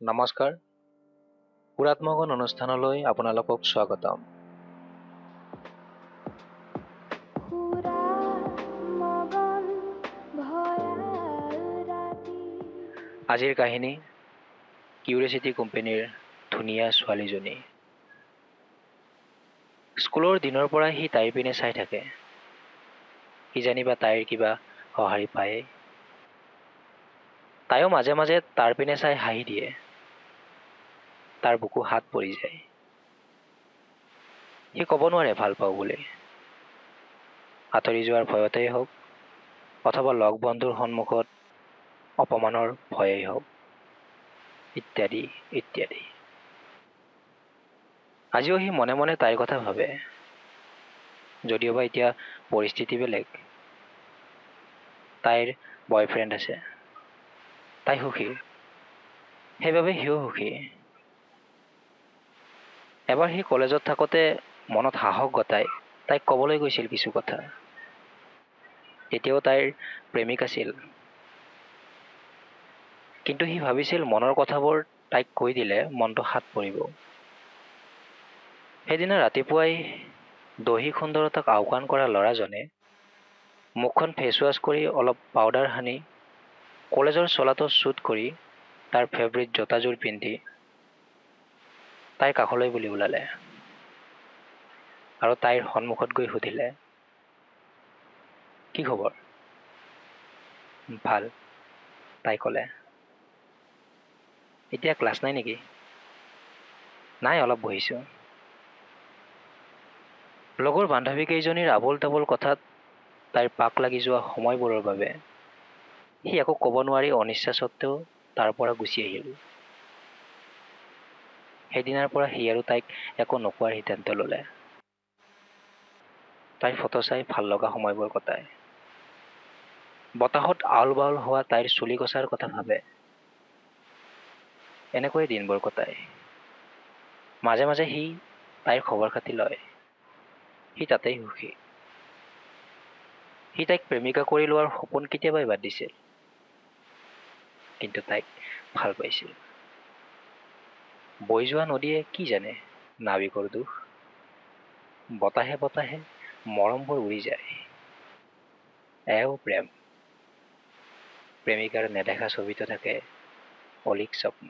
নমস্কাৰ, পুৰাত্মগণ অনুষ্ঠানলৈ আপোনালোকক স্বাগতম। আজিৰ কাহিনী কিউৰিচিটি কোম্পানীৰ ধুনীয়া ছোৱালীজনী। স্কুলৰ দিনৰ পৰা সি তাইৰ পিনে চাই থাকে। কিজানিবা তাইৰ কিবা সঁহাৰি পায়। তাইও মাজে মাজে তাৰ পিনে চাই হাঁহি দিয়ে। তাৰ বুকু হাত পৰি যায়। সি ক'ব নোৱাৰে ভাল পাওঁ বুলি। আঁতৰি যোৱাৰ ভয়তেই হওক অথবা লগ বন্ধুৰ সন্মুখত অপমানৰ ভয়েই হওক, ইত্যাদি ইত্যাদি। আজিও সি মনে মনে তাইৰ কথা ভাবে। যদিওবা এতিয়া পৰিস্থিতি বেলেগ। তাইৰ বয়ফ্ৰেণ্ড আছে। তাই সুখী। সেইবাবে সিও সুখী। এবাৰ সি কলেজত থাকোঁতে মনত সাহস গতাই তাইক ক'বলৈ গৈছিল কিছু কথা। তেতিয়াও তাইৰ প্ৰেমিক আছিল। কিন্তু সি ভাবিছিল মনৰ কথাবোৰ তাইক কৈ দিলে মনটো হাত পৰিব। সেইদিনা ৰাতিপুৱাই দৈহিক সুন্দৰতাক আওকাণ কৰা ল'ৰাজনে মুখখন ফেচৱাছ কৰি অলপ পাউডাৰ সানি কলেজৰ চোলাটো চুট কৰি তাৰ ফেভৰিট জোতাযোৰ পিন্ধি তাইৰ কাষলৈ বুলি ওলালে আৰু তাইৰ সন্মুখত গৈ সুধিলে, কি খবৰ? ভাল, তাই ক'লে। এতিয়া ক্লাছ নাই নেকি? নাই, অলপ বহিছোঁ। লগৰ বান্ধৱী কেইজনীৰ আবোল তাবোল কথাত তাইৰ পাক লাগি যোৱা সময়বোৰৰ বাবে সি একো ক'ব নোৱাৰি অনিচ্ছা সত্ত্বেও তাৰ পৰা গুচি আহিল। সেইদিনাৰ পৰা সি আৰু তাইক একো নোকোৱাৰ সিদ্ধান্ত ল'লে। তাইৰ ফটো চাই ভাল লগা সময়বোৰ কটায়। বতাহত আউল বাউল হোৱা তাইৰ চুলি কচাৰ কথা ভাবে। এনেকৈয়ে দিনবোৰ কটায়। মাজে মাজে সি তাইৰ খবৰ খাতি লয়। সি তাতেই সুখী। সি তাইক প্ৰেমিকা কৰি লোৱাৰ সপোন কেতিয়াবাই বাদ দিছিল। কিন্তু তাইক ভাল পাইছিল। বৈ যোৱা নদীয়ে কি জানে নাবিকৰ দুখ। বতাহে বতাহে মৰমবোৰ উৰি যায়। এও প্ৰেম। প্ৰেমিকাৰ নেদেখা ছবিতো থাকে অলিক স্বপ্ন।